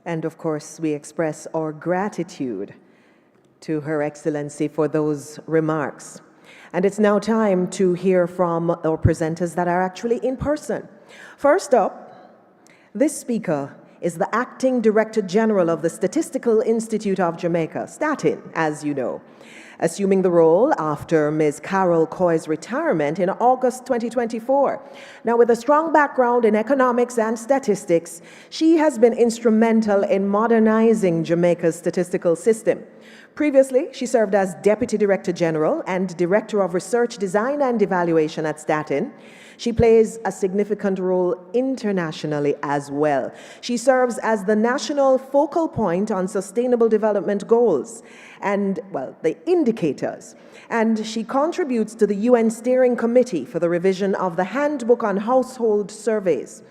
And of course, we express our gratitude to Her Excellency for those remarks. And it's now time to hear from our presenters that are actually in person. First up, this speaker is the Acting Director General of the Statistical Institute of Jamaica, STATIN, as you know, assuming the role after Ms. Carol Coy's retirement in August 2024. Now, with a strong background in economics and statistics, she has been instrumental in modernizing Jamaica's statistical system. Previously, she served as Deputy Director General and Director of Research, Design and Evaluation at STATIN. She plays a significant role internationally as well. She serves as the national focal point on sustainable development goals and, well, the indicators. And she contributes to the UN Steering Committee for the revision of the Handbook on Household Surveys.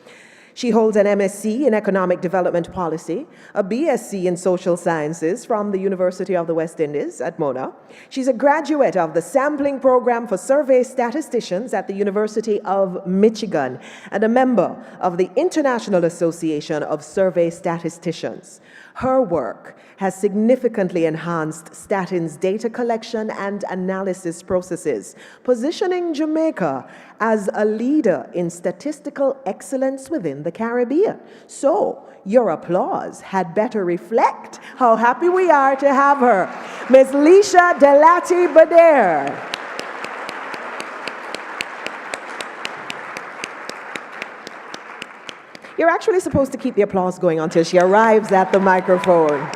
She holds an MSc in Economic Development Policy, a BSc in Social Sciences from the University of the West Indies at Mona. She's a graduate of the Sampling Program for Survey Statisticians at the University of Michigan and a member of the International Association of Survey Statisticians. Her work has significantly enhanced STATIN's data collection and analysis processes, positioning Jamaica as a leader in statistical excellence within the Caribbean. So, your applause had better reflect how happy we are to have her, Ms.Leesha Delatie-Budair. You're actually supposed to keep the applause going until she arrives at the microphone.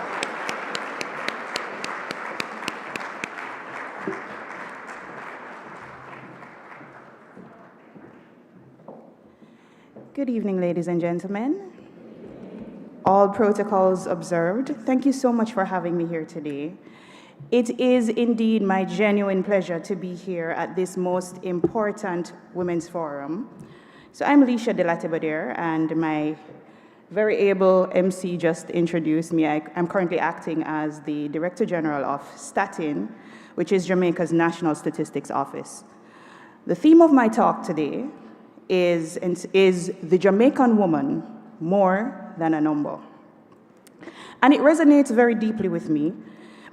Good evening, ladies and gentlemen. All protocols observed. Thank you so much for having me here today. It is indeed my genuine pleasure to be here at this most important women's forum. So I'm Leesha Delatie-Budair, and my very able MC just introduced me. I'm currently acting as the Director General of STATIN, which is Jamaica's National Statistics Office. The theme of my talk today is the Jamaican woman more than a number? And it resonates very deeply with me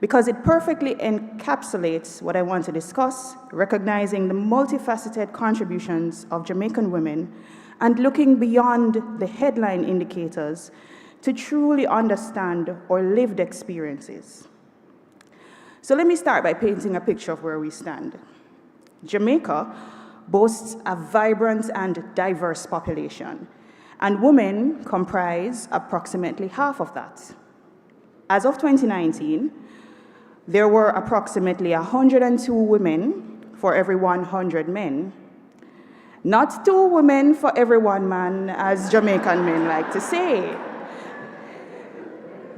because it perfectly encapsulates what I want to discuss, recognizing the multifaceted contributions of Jamaican women and looking beyond the headline indicators to truly understand our lived experiences. So let me start by painting a picture of where we stand. Jamaica boasts a vibrant and diverse population, and women comprise approximately half of that. As of 2019, there were approximately 102 women for every 100 men. Not 2 women for every 1 man, as Jamaican men like to say.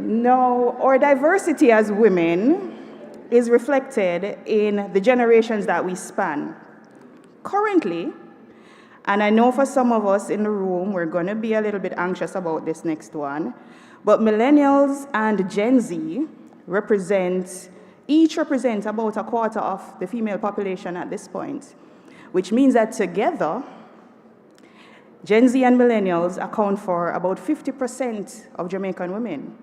No, our diversity as women is reflected in the generations that we span. Currently, and I know for some of us in the room, we're going to be a little bit anxious about this next one, but millennials and Gen Z each represent about a quarter of the female population at this point, which means that together, Gen Z and millennials account for about 50% of Jamaican women.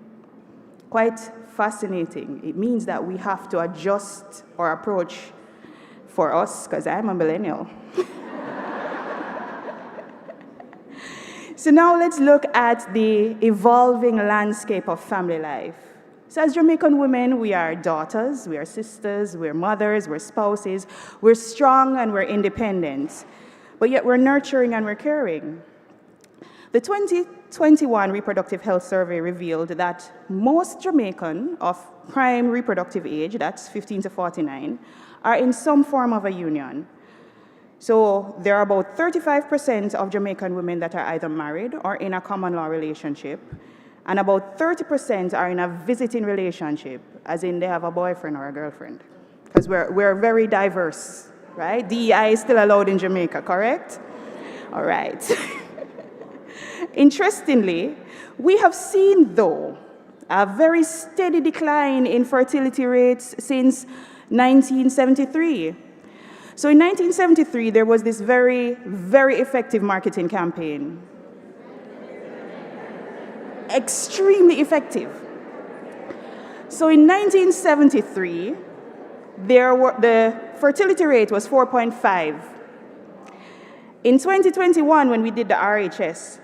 Quite fascinating. It means that we have to adjust our approach for us, because I'm a millennial. So now let's look at the evolving landscape of family life. So as Jamaican women, we are daughters, we are sisters, we're mothers, we're spouses, we're strong and we're independent, but yet we're nurturing and we're caring. The 2021 Reproductive Health Survey revealed that most Jamaican of prime reproductive age, that's 15 to 49, are in some form of a union. So there are about 35% of Jamaican women that are either married or in a common law relationship, and about 30% are in a visiting relationship, as in they have a boyfriend or a girlfriend. Because we're very diverse, right? DEI is still allowed in Jamaica, correct? All right. Interestingly, we have seen, though, a very steady decline in fertility rates since 1973. So in 1973, there was this very, very effective marketing campaign. extremely effective. So in 1973, the fertility rate was 4.5. In 2021, when we did the RHS,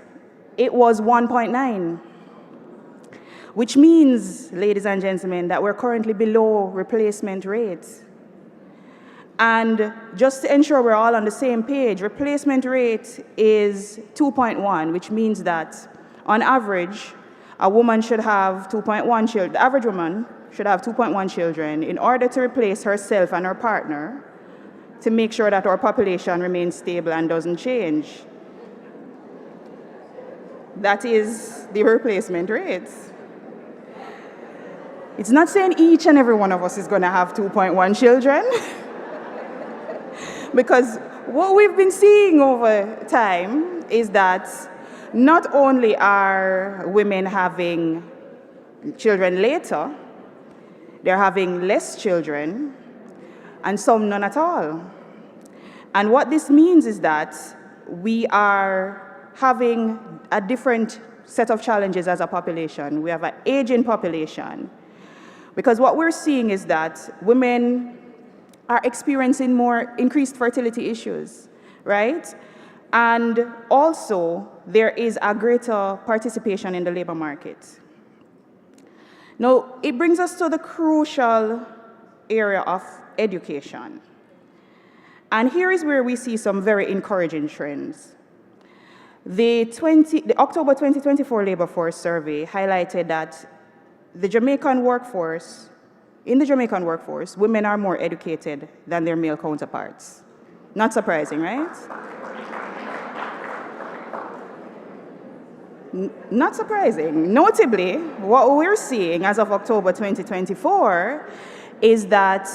it was 1.9, which means, ladies and gentlemen, that we're currently below replacement rates. And just to ensure we're all on the same page, replacement rate is 2.1, which means that on average, a woman should have 2.1 children. The average woman should have 2.1 children in order to replace herself and her partner to make sure that our population remains stable and doesn't change. That is the replacement rates. It's not saying each and every one of us is going to have 2.1 children. Because what we've been seeing over time is that not only are women having children later, they're having less children, and some none at all. And what this means is that we are having a different set of challenges as a population. We have an aging population. Because what we're seeing is that women are experiencing more increased fertility issues, right? And also, there is a greater participation in the labor market. Now, it brings us to the crucial area of education. And here is where we see some very encouraging trends. The October 2024 Labor Force Survey highlighted that in the Jamaican workforce, women are more educated than their male counterparts. Not surprising, right? Not surprising. Notably, what we're seeing as of October 2024 is that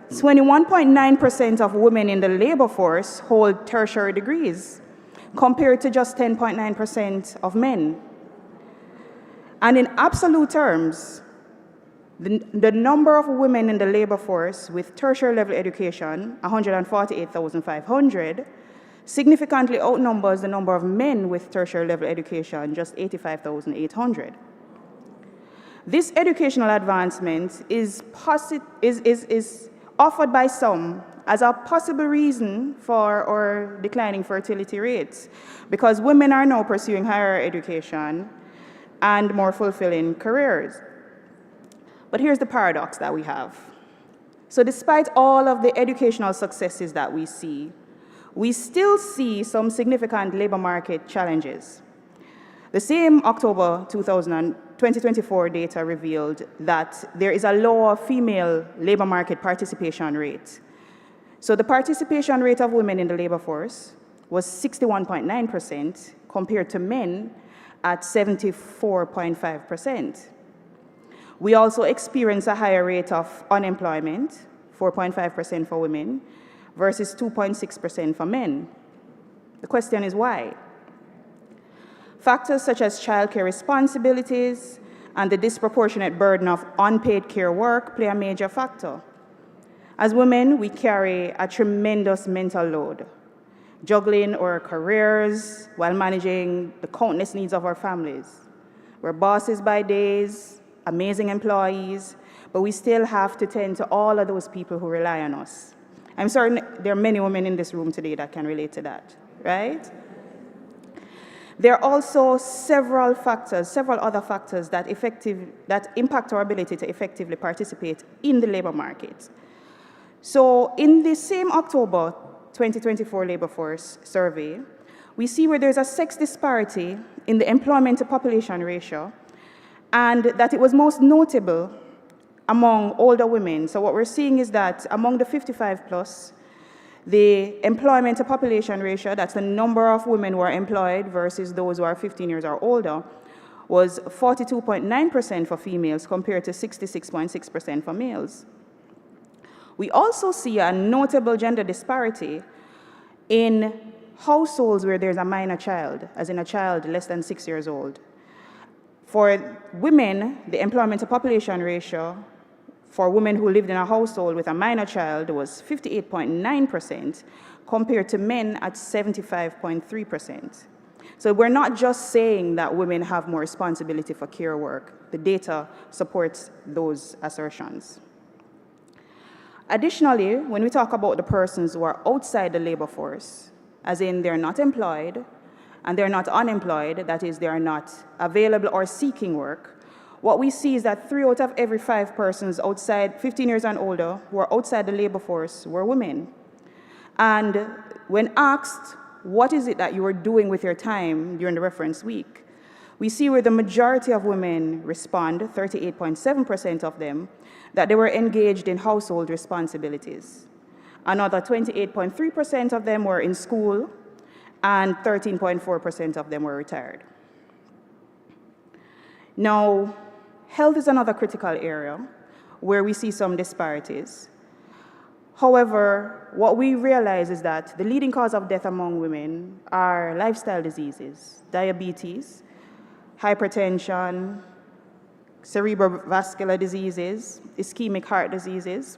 21.9% of women in the labor force hold tertiary degrees, compared to just 10.9% of men. And in absolute terms, the number of women in the labor force with tertiary level education, 148,500, significantly outnumbers the number of men with tertiary level education, just 85,800. This educational advancement is offered by some as a possible reason for our declining fertility rates, because women are now pursuing higher education and more fulfilling careers. But here's the paradox that we have. So despite all of the educational successes that we still see some significant labor market challenges. The same October 2024 data revealed that there is a lower female labor market participation rate. So the participation rate of women in the labor force was 61.9% compared to men at 74.5%. We also experience a higher rate of unemployment, 4.5% for women, versus 2.6% for men. The question is why? Factors such as childcare responsibilities and the disproportionate burden of unpaid care work play a major factor. As women, we carry a tremendous mental load, juggling our careers while managing the countless needs of our families. We're bosses by days, amazing employees, but we still have to tend to all of those people who rely on us. I'm certain there are many women in this room today that can relate to that, right? There are also several other factors that impact our ability to effectively participate in the labor market. So in the same October 2024 Labor Force Survey, we see where there's a sex disparity in the employment to population ratio, and that it was most notable among older women. So what we're seeing is that among the 55 plus, the employment to population ratio, that's the number of women who are employed versus those who are 15 years or older, was 42.9% for females compared to 66.6% for males. We also see a notable gender disparity in households where there's a minor child, as in a child less than 6 years old. For women, the employment to population ratio for women who lived in a household with a minor child was 58.9% compared to men at 75.3%. So we're not just saying that women have more responsibility for care work. The data supports those assertions. Additionally, when we talk about the persons who are outside the labor force, as in they're not employed and they're not unemployed, that is, they are not available or seeking work, what we see is that 3 out of every 5 persons outside 15 years and older who are outside the labor force were women. And when asked, what is it that you are doing with your time during the reference week, we see where the majority of women respond, 38.7% of them, that they were engaged in household responsibilities. Another 28.3% of them were in school, and 13.4% of them were retired. Now, health is another critical area where we see some disparities. However, what we realize is that the leading cause of death among women are lifestyle diseases, diabetes, hypertension, cerebrovascular diseases, ischemic heart diseases.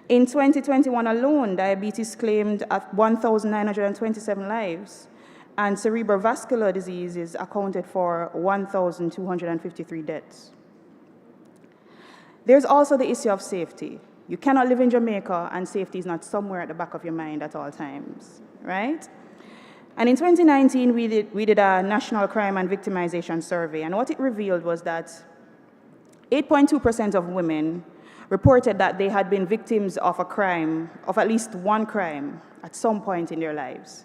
In 2021 alone, diabetes claimed 1,927 lives, and cerebrovascular diseases accounted for 1,253 deaths. There's also the issue of safety. You cannot live in Jamaica and safety is not somewhere at the back of your mind at all times, right? And in 2019, we did a national crime and victimization survey, and what it revealed was that 8.2% of women reported that they had been victims of a crime, of at least one crime, at some point in their lives.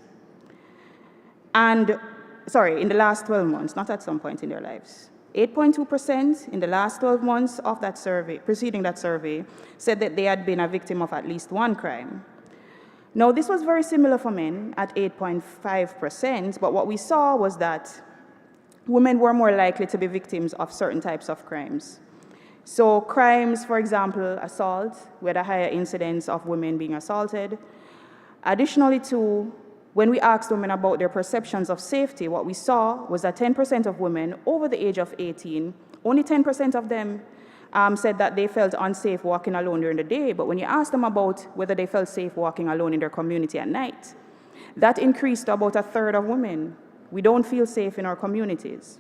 And, sorry, in the last 12 months, not at some point in their lives. 8.2% in the last 12 months of that survey, preceding that survey, said that they had been a victim of at least one crime. Now, this was very similar for men at 8.5%, but what we saw was that women were more likely to be victims of certain types of crimes. So crimes, for example, assault, we had a higher incidence of women being assaulted. Additionally, too, when we asked women about their perceptions of safety, what we saw was that 10% of women over the age of 18, only 10% of them said that they felt unsafe walking alone during the day, but when you asked them about whether they felt safe walking alone in their community at night, that increased to about 1/3 of women. We don't feel safe in our communities.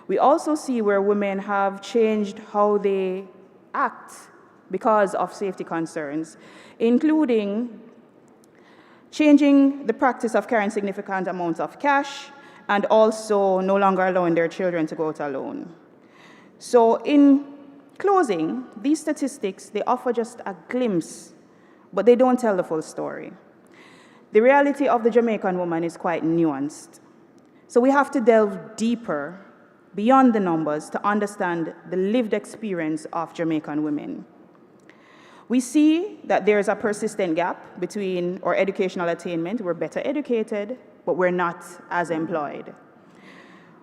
We also see where women have changed how they act because of safety concerns, including changing the practice of carrying significant amounts of cash and also no longer allowing their children to go out alone. So in closing, these statistics, they offer just a glimpse, but they don't tell the full story. The reality of the Jamaican woman is quite nuanced. So we have to delve deeper beyond the numbers to understand the lived experience of Jamaican women. We see that there is a persistent gap between our educational attainment. We're better educated, but we're not as employed.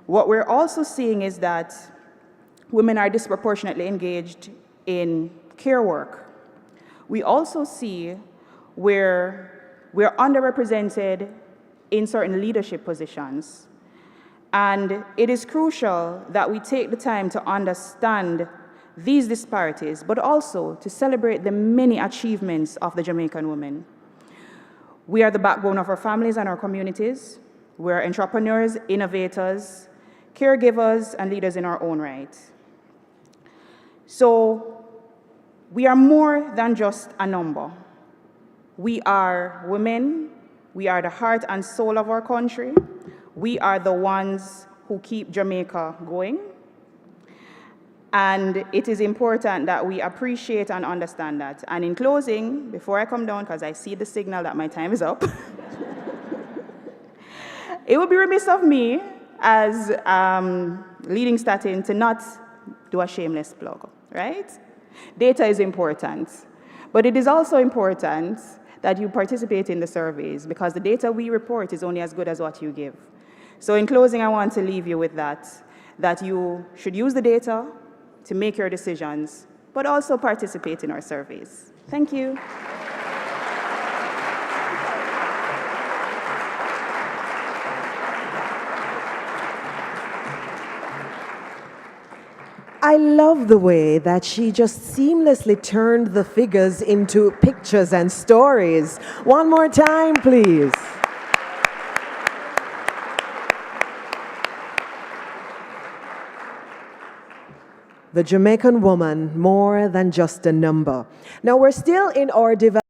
What we're also seeing is that women are disproportionately engaged in care work. We also see where we're underrepresented in certain leadership positions. And it is crucial that we take the time to understand these disparities, but also to celebrate the many achievements of the Jamaican woman. We are the backbone of our families and our communities. We are entrepreneurs, innovators, caregivers, and leaders in our own right. So we are more than just a number. We are women. We are the heart and soul of our country. We are the ones who keep Jamaica going. And it is important that we appreciate and understand that. And in closing, before I come down, because I see the signal that my time is up, it would be remiss of me as leading STATIN to not do a shameless plug, right? Data is important, but it is also important that you participate in the surveys because the data we report is only as good as what you give. So in closing, I want to leave you with that you should use the data to make your decisions, but also participate in our surveys. Thank you. I love the way that she just seamlessly turned the figures into pictures and stories. One more time, please. the Jamaican woman, more than just a number. Now, we're still in our development.